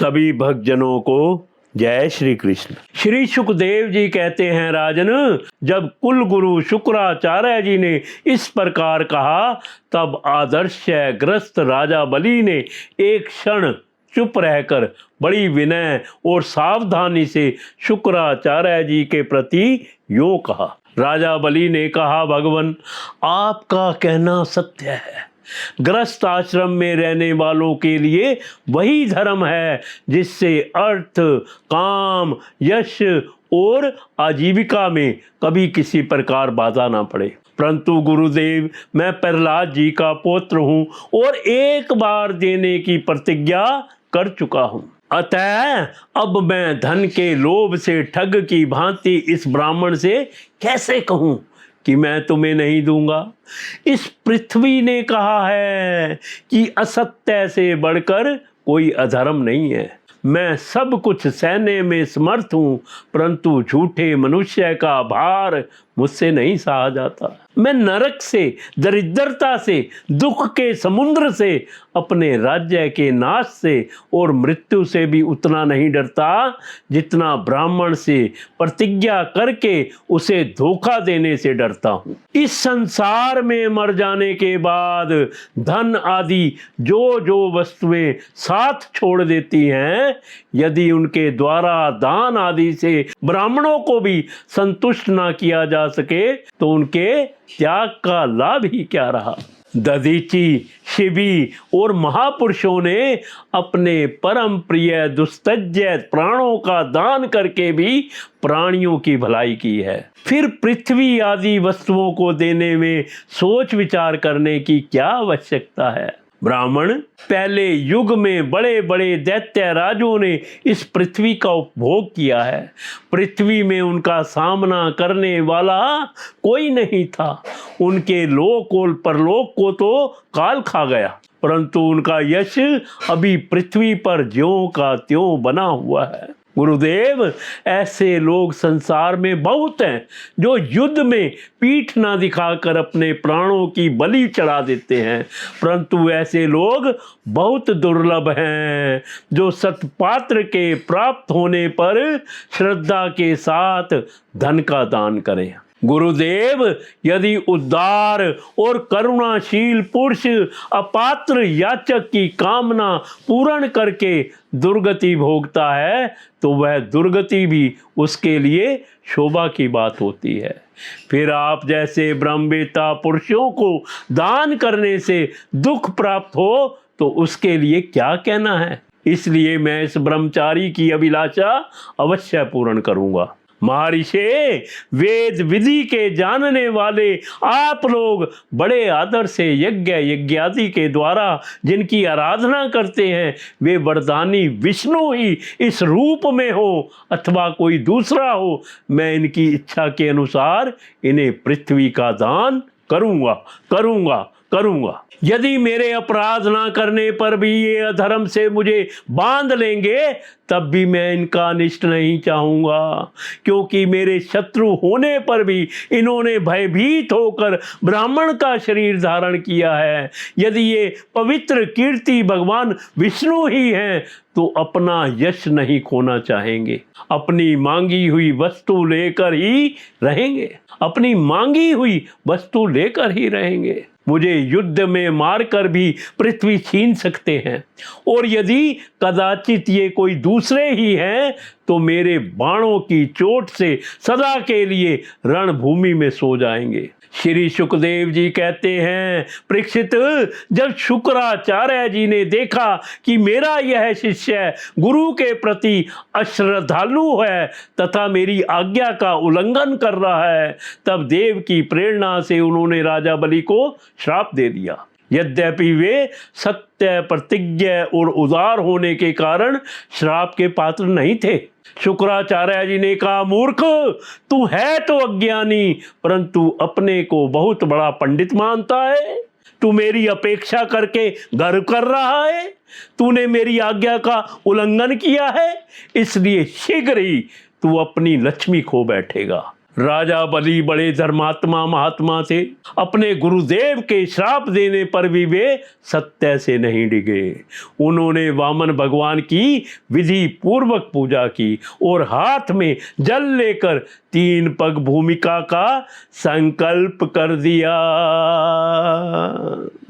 सभी भक्तजनों को जय श्री कृष्ण। श्री सुखदेव जी कहते हैं, राजन, जब कुल गुरु शुक्राचार्य जी ने इस प्रकार कहा, तब आदर्शग्रस्त राजा बलि ने एक क्षण चुप रहकर बड़ी विनय और सावधानी से शुक्राचार्य जी के प्रति यूं कहा। राजा बलि ने कहा, भगवान, आपका कहना सत्य है। गृहस्थ आश्रम में रहने वालों के लिए वही धर्म है जिससे अर्थ, काम, यश और आजीविका में कभी किसी प्रकार बाधा ना पड़े। परंतु गुरुदेव, मैं प्रहलाद जी का पुत्र हूँ और एक बार देने की प्रतिज्ञा कर चुका हूँ। अतः अब मैं धन के लोभ से ठग की भांति इस ब्राह्मण से कैसे कहूँ कि मैं तुम्हें नहीं दूंगा। इस पृथ्वी ने कहा है कि असत्य से बढ़कर कोई अधर्म नहीं है। मैं सब कुछ सहने में समर्थ हूँ, परंतु झूठे मनुष्य का भार मुझसे नहीं सहा जाता। मैं नरक से, दरिद्रता से, दुख के समुद्र से, अपने राज्य के नाश से और मृत्यु से भी उतना नहीं डरता जितना ब्राह्मण से प्रतिज्ञा करके उसे धोखा देने से डरता हूँ। इस संसार में मर जाने के बाद धन आदि जो वस्तुएं साथ छोड़ देती हैं, यदि उनके द्वारा दान आदि से ब्राह्मणों को भी संतुष्ट ना किया जा सके तो उनके त्याग का लाभ ही क्या रहा। दधीची, शिवी और महापुरुषों ने अपने परम प्रिय दुस्तज्य प्राणों का दान करके भी प्राणियों की भलाई की है। फिर पृथ्वी आदि वस्तुओं को देने में सोच विचार करने की क्या आवश्यकता है। ब्राह्मण, पहले युग में बड़े बड़े दैत्य राजों ने इस पृथ्वी का उपभोग किया है। पृथ्वी में उनका सामना करने वाला कोई नहीं था। उनके लोक और परलोक को तो काल खा गया, परंतु उनका यश अभी पृथ्वी पर ज्यों का त्यों बना हुआ है। गुरुदेव, ऐसे लोग संसार में बहुत हैं जो युद्ध में पीठ ना दिखाकर अपने प्राणों की बलि चढ़ा देते हैं, परंतु ऐसे लोग बहुत दुर्लभ हैं जो सत्पात्र के प्राप्त होने पर श्रद्धा के साथ धन का दान करें। गुरुदेव, यदि उदार और करुणाशील पुरुष अपात्र याचक की कामना पूर्ण करके दुर्गति भोगता है तो वह दुर्गति भी उसके लिए शोभा की बात होती है। फिर आप जैसे ब्रह्मवेत्ता पुरुषों को दान करने से दुख प्राप्त हो तो उसके लिए क्या कहना है। इसलिए मैं इस ब्रह्मचारी की अभिलाषा अवश्य पूर्ण करूंगा। महर्षि, वेद विधि के जानने वाले आप लोग बड़े आदर से यज्ञ यज्ञादि के द्वारा जिनकी आराधना करते हैं, वे वरदानी विष्णु ही इस रूप में हो अथवा कोई दूसरा हो, मैं इनकी इच्छा के अनुसार इन्हें पृथ्वी का दान करूंगा। यदि मेरे अपराध ना करने पर भी ये अधर्म से मुझे बांध लेंगे तब भी मैं इनका अनिष्ट नहीं चाहूँगा, क्योंकि मेरे शत्रु होने पर भी इन्होंने भयभीत होकर ब्राह्मण का शरीर धारण किया है। यदि ये पवित्र कीर्ति भगवान विष्णु ही हैं तो अपना यश नहीं खोना चाहेंगे। अपनी मांगी हुई वस्तु लेकर ही रहेंगे। मुझे युद्ध में मारकर भी पृथ्वी छीन सकते हैं, और यदि कदाचित ये कोई दूसरे ही हैं तो मेरे बाणों की चोट से सदा के लिए रणभूमि में सो जाएंगे। श्री सुखदेव जी कहते हैं, परीक्षित, जब शुक्राचार्य जी ने देखा कि मेरा यह शिष्य गुरु के प्रति अश्रद्धालु है तथा मेरी आज्ञा का उल्लंघन कर रहा है, तब देव की प्रेरणा से उन्होंने राजा बलि को श्राप दे दिया। यद्यपि वे सत्य, प्रतिज्ञ और उदार होने के कारण श्राप के पात्र नहीं थे। शुक्राचार्य जी ने कहा, मूर्ख, तू है तो अज्ञानी, परंतु अपने को बहुत बड़ा पंडित मानता है। तू मेरी अपेक्षा करके गर्व कर रहा है। तूने मेरी आज्ञा का उल्लंघन किया है, इसलिए शीघ्र ही तू अपनी लक्ष्मी खो बैठेगा। राजा बलि बड़े धर्मात्मा महात्मा थे। अपने गुरुदेव के श्राप देने पर भी वे सत्य से नहीं डिगे। उन्होंने वामन भगवान की विधि पूर्वक पूजा की और हाथ में जल लेकर 3 पग भूमिका का संकल्प कर दिया।